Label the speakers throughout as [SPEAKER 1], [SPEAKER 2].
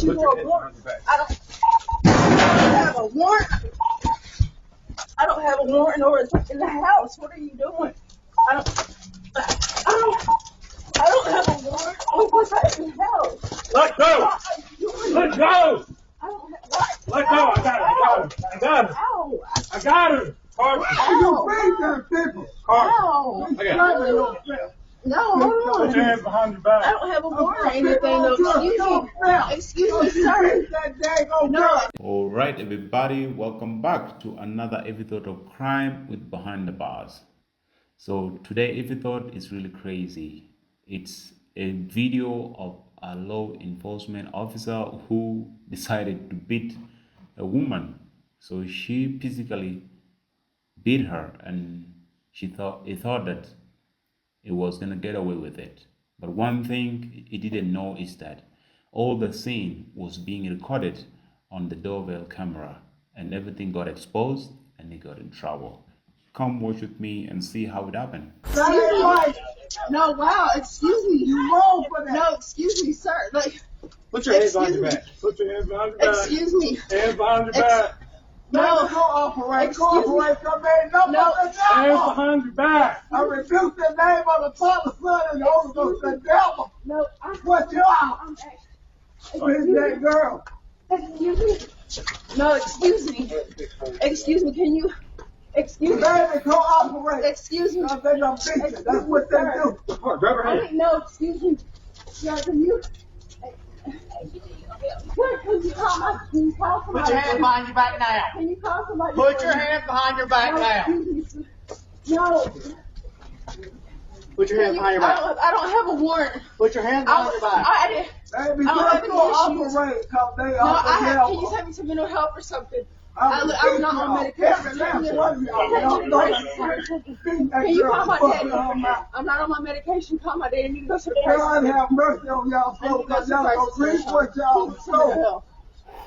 [SPEAKER 1] you for a warrant. I don't have a warrant. I don't have a warrant or it's in the house. What are you doing? I don't have a warrant. What's that in the house?
[SPEAKER 2] Let go! Let go!
[SPEAKER 1] I don't have what?
[SPEAKER 2] Let go! I got her!
[SPEAKER 1] Ow.
[SPEAKER 2] I got her! Karson!
[SPEAKER 1] You
[SPEAKER 3] beat them people!
[SPEAKER 1] Ow.
[SPEAKER 2] I got her.
[SPEAKER 1] No, hold
[SPEAKER 2] Put your
[SPEAKER 1] on.
[SPEAKER 2] hands behind your back.
[SPEAKER 1] I don't have a warrant or anything. No, excuse me, sir. No.
[SPEAKER 4] All right, everybody, welcome back to another episode of Crime with Behind the Bars. So today episode is really crazy. It's a video of a law enforcement officer who decided to beat a woman. So she physically beat her, and he thought that he was gonna get away with it. But one thing he didn't know is that all the scene was being recorded on the doorbell camera, and everything got exposed and he got in trouble. Come watch with me and see how it happened.
[SPEAKER 1] No, wow, excuse me.
[SPEAKER 3] You wrong for that.
[SPEAKER 1] No, excuse me, sir. Like,
[SPEAKER 2] Put your hands behind your back. Put your hands behind your back.
[SPEAKER 1] excuse me.
[SPEAKER 2] Hands behind your back.
[SPEAKER 1] No,
[SPEAKER 3] Cooperate,
[SPEAKER 1] excuse me.
[SPEAKER 3] come in, no.
[SPEAKER 2] Hands behind your back.
[SPEAKER 3] I rebuke the name of the Father, Son, and the Holy Ghost, the devil.
[SPEAKER 1] no,
[SPEAKER 3] What you are?
[SPEAKER 1] I'm
[SPEAKER 3] Where's that girl?
[SPEAKER 1] excuse me. No, excuse me. Excuse me, can you, excuse me.
[SPEAKER 3] Baby, cooperate.
[SPEAKER 1] Excuse me.
[SPEAKER 3] I think I'm fixing. That's what they do.
[SPEAKER 2] Come on, grab her hand.
[SPEAKER 1] No, excuse me. Yeah, can you call somebody?
[SPEAKER 5] Put your hands behind your back now.
[SPEAKER 1] Can you call somebody?
[SPEAKER 5] Put your hands behind your back
[SPEAKER 1] No,
[SPEAKER 5] now.
[SPEAKER 1] excuse me, sir. No.
[SPEAKER 5] Put your hands behind your back.
[SPEAKER 1] I don't have a warrant.
[SPEAKER 5] Put your hands behind your back.
[SPEAKER 1] I didn't.
[SPEAKER 3] Baby,
[SPEAKER 1] I don't have
[SPEAKER 3] just
[SPEAKER 1] any issues.
[SPEAKER 3] cooperate, cause they
[SPEAKER 1] No,
[SPEAKER 3] are
[SPEAKER 1] I
[SPEAKER 3] the
[SPEAKER 1] have.
[SPEAKER 3] devil.
[SPEAKER 1] Can you take me to mental health or something?
[SPEAKER 3] I'm
[SPEAKER 1] I'm not on medication. Can you call my daddy? I'm not on my medication. Call my daddy. I need to go to the
[SPEAKER 3] God
[SPEAKER 1] person.
[SPEAKER 3] have mercy on y'all
[SPEAKER 1] I need to
[SPEAKER 3] folks,
[SPEAKER 1] go
[SPEAKER 3] cause
[SPEAKER 1] to the
[SPEAKER 3] y'all don't
[SPEAKER 1] person.
[SPEAKER 3] reach what y'all
[SPEAKER 1] Keep it to mental
[SPEAKER 3] sow.
[SPEAKER 1] health.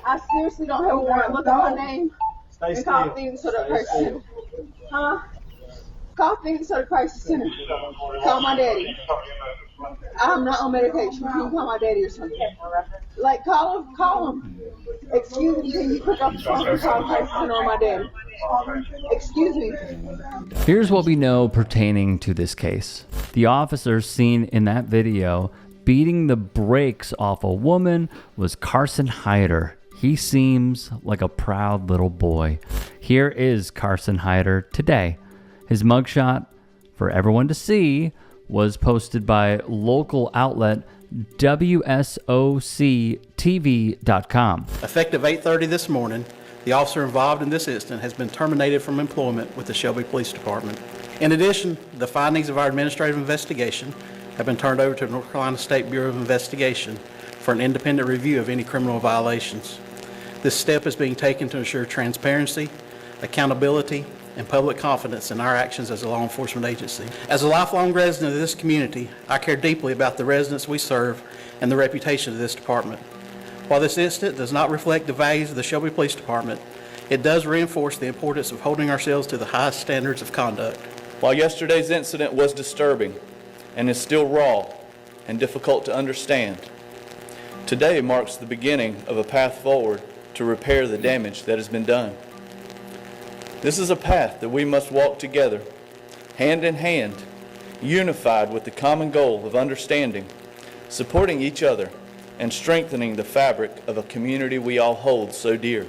[SPEAKER 1] I seriously don't have a warrant. Look at my name
[SPEAKER 2] Stay
[SPEAKER 1] and call
[SPEAKER 2] still.
[SPEAKER 1] things to the person. Huh? Call things to the crisis center. Call my daddy. I'm not on medication. Can you call my daddy or something? Like, call him. Excuse me, can you pick up the phone and call the crisis center on my daddy? Excuse me.
[SPEAKER 6] Here's what we know pertaining to this case. The officer seen in that video beating the brakes off a woman was Karson Hyder. He seems like a proud little boy. Here is Karson Hyder today. His mugshot for everyone to see was posted by local outlet WSOCTV.com.
[SPEAKER 7] Effective 8:30 this morning, the officer involved in this incident has been terminated from employment with the Shelby Police Department. In addition, the findings of our administrative investigation have been turned over to the North Carolina State Bureau of Investigation for an independent review of any criminal violations. This step is being taken to ensure transparency, accountability, and public confidence in our actions as a law enforcement agency. As a lifelong resident of this community, I care deeply about the residents we serve and the reputation of this department. While this incident does not reflect the values of the Shelby Police Department, it does reinforce the importance of holding ourselves to the highest standards of conduct.
[SPEAKER 8] While yesterday's incident was disturbing and is still raw and difficult to understand, today marks the beginning of a path forward to repair the damage that has been done. This is a path that we must walk together, hand in hand, unified with the common goal of understanding, supporting each other, and strengthening the fabric of a community we all hold so dear.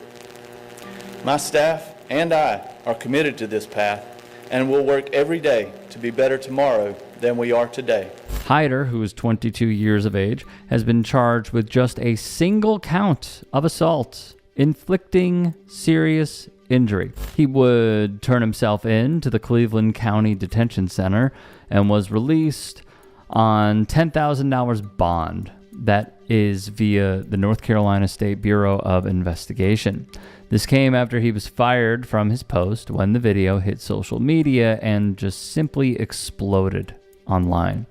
[SPEAKER 8] My staff and I are committed to this path and will work every day to be better tomorrow than we are today.
[SPEAKER 6] Hyder, who is 22 years of age, has been charged with just a single count of assault, inflicting serious injury. He would turn himself in to the Cleveland County Detention Center and was released on $10,000 bond. That is via the North Carolina State Bureau of Investigation. This came after he was fired from his post when the video hit social media and just simply exploded online.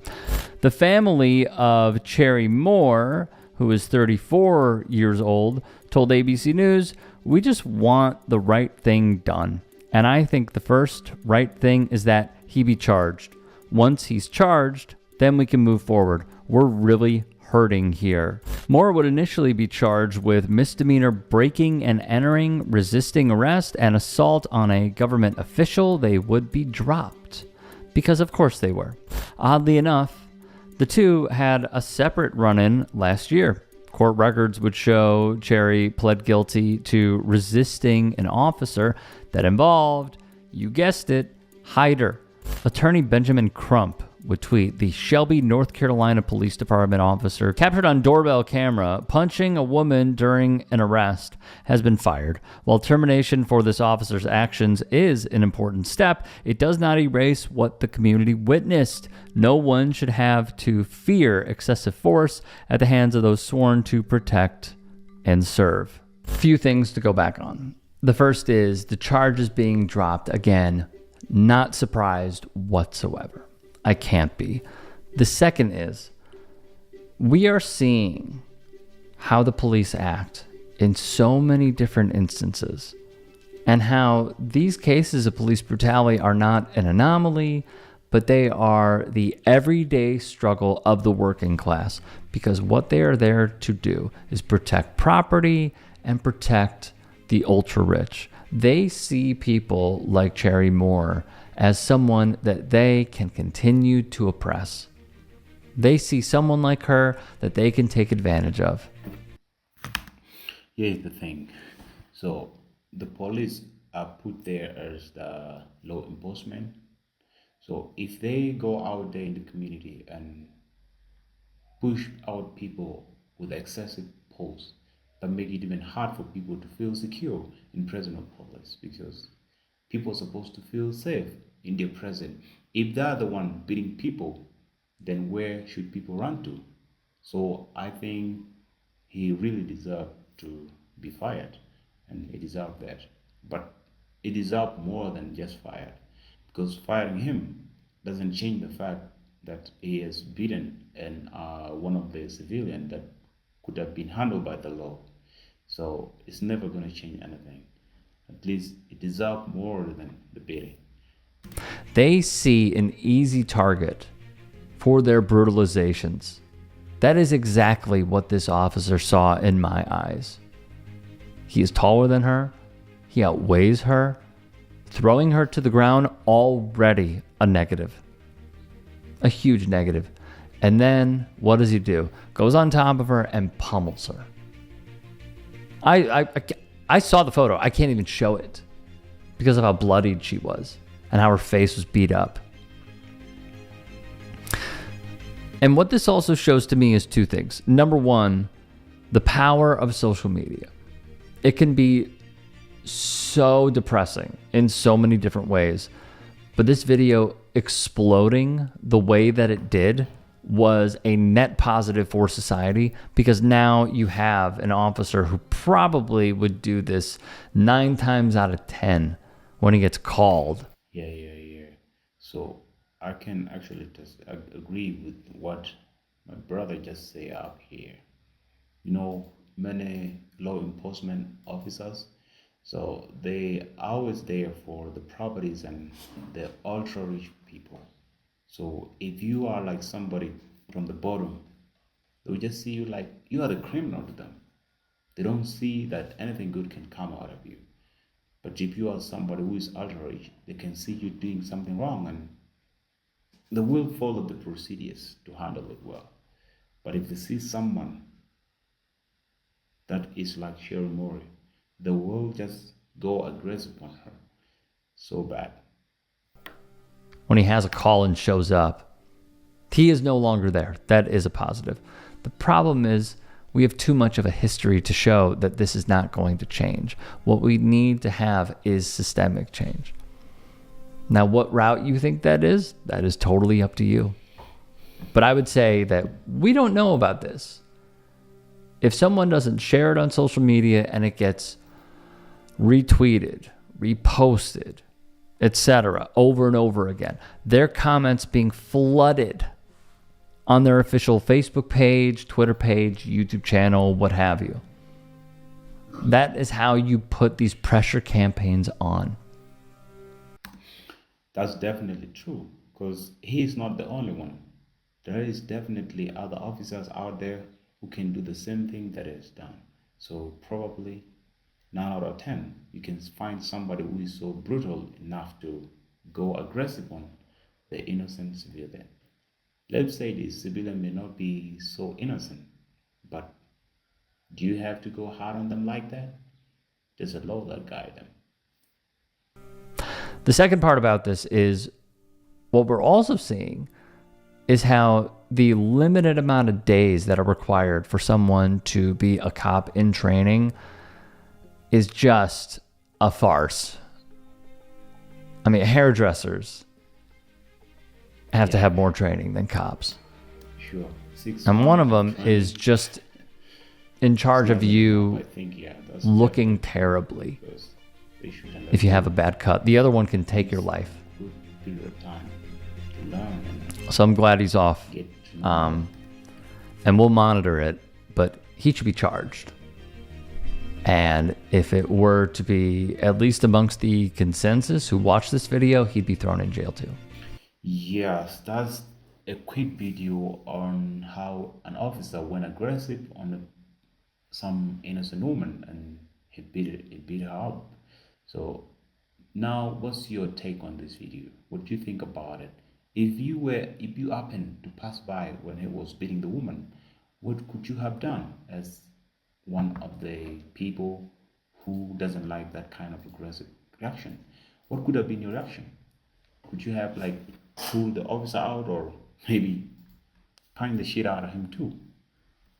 [SPEAKER 6] The family of Cherrie Moore, who is 34 years old, told ABC News, "We just want the right thing done. And I think the first right thing is that he be charged. Once he's charged, then we can move forward. We're really hurting here. Moore would initially be charged with misdemeanor breaking and entering, resisting arrest, and assault on a government official. They would be dropped, because of course they were. Oddly enough, the two had a separate run-in last year. Court records would show Cherrie pled guilty to resisting an officer that involved, you guessed it, Hyder. Attorney Benjamin Crump would tweet, the Shelby, North Carolina Police Department officer captured on doorbell camera punching a woman during an arrest has been fired. While termination for this officer's actions is an important step, it does not erase what the community witnessed. No one should have to fear excessive force at the hands of those sworn to protect and serve. Few things to go back on. The first is the charges being dropped again. Not surprised whatsoever. I can't be. The second is, we are seeing how the police act in so many different instances, and how these cases of police brutality are not an anomaly, but they are the everyday struggle of the working class, because what they are there to do is protect property and protect the ultra-rich. They see people like Cherrie Moore as someone that they can continue to oppress. They see someone like her that they can take advantage of.
[SPEAKER 4] Here's the thing. So the police are put there as the law enforcement. So if they go out there in the community and push out people with excessive force, that make it even hard for people to feel secure in presence of police, because people are supposed to feel safe in their presence. If they're the one beating people, then where should people run to? So I think he really deserved to be fired, and he deserved that. But he deserved more than just fired, because firing him doesn't change the fact that he has beaten one of the civilians that could have been handled by the law. So it's never going to change anything. At least it deserves more than the beating.
[SPEAKER 6] They see an easy target for their brutalizations. That is exactly what this officer saw in my eyes. He is taller than her. He outweighs her. Throwing her to the ground, already a negative. A huge negative. And then what does he do? Goes on top of her and pummels her. I saw the photo. I can't even show it because of how bloodied she was and how her face was beat up. And what this also shows to me is two things. Number one, the power of social media. It can be so depressing in so many different ways, but this video exploding the way that it did was a net positive for society, because now you have an officer who probably would do this 9 times out of 10 when he gets called.
[SPEAKER 4] Yeah. So I can actually just agree with what my brother just said up here. You know, many law enforcement officers, so they are always there for the properties and the ultra rich people. So if you are like somebody from the bottom, they'll just see you like you are the criminal to them. They don't see that anything good can come out of you. But if you are somebody who is ultra rich, they can see you doing something wrong, and they will follow the procedures to handle it well. But if they see someone that is like Cherrie Moore, they will just go aggressive on her so bad.
[SPEAKER 6] When he has a call and shows up, he is no longer there. That is a positive. The problem is we have too much of a history to show that this is not going to change. What we need to have is systemic change. Now, what route you think that is totally up to you. But I would say that we don't know about this. If someone doesn't share it on social media and it gets retweeted, reposted, etc., over and over again, their comments being flooded on their official Facebook page, Twitter page, YouTube channel, what have you. That is how you put these pressure campaigns on.
[SPEAKER 4] That's definitely true, because he's not the only one. there is definitely other officers out there who can do the same thing that is done. So probably 9 out of 10, you can find somebody who is so brutal enough to go aggressive on the innocent civilian. Let's say the civilian may not be so innocent, but do you have to go hard on them like that? There's a law that guide them.
[SPEAKER 6] The second part about this is what we're also seeing is how the limited amount of days that are required for someone to be a cop in training is just a farce. I mean, hairdressers have to have more training than cops.
[SPEAKER 4] Sure.
[SPEAKER 6] And one of them is just in charge of you
[SPEAKER 4] I think, yeah, that's
[SPEAKER 6] looking terribly
[SPEAKER 4] because they should have
[SPEAKER 6] if you have a bad cut. The other one can take your life.
[SPEAKER 4] a good period of time to learn and
[SPEAKER 6] So I'm glad he's off.
[SPEAKER 4] get to know.
[SPEAKER 6] And we'll monitor it, but he should be charged. And if it were to be, at least amongst the consensus who watched this video, he'd be thrown in jail too.
[SPEAKER 4] Yes, that's a quick video on how an officer went aggressive on some innocent woman and he beat her up. So now, what's your take on this video? What do you think about it? If you happened to pass by when he was beating the woman, what could you have done as one of the people who doesn't like that kind of aggressive reaction? What could have been your reaction? Could you have like pulled the officer out or maybe punch the shit out of him too?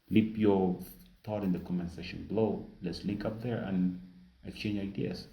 [SPEAKER 4] Leave your thought in the comment section below. Let's link up there and exchange ideas.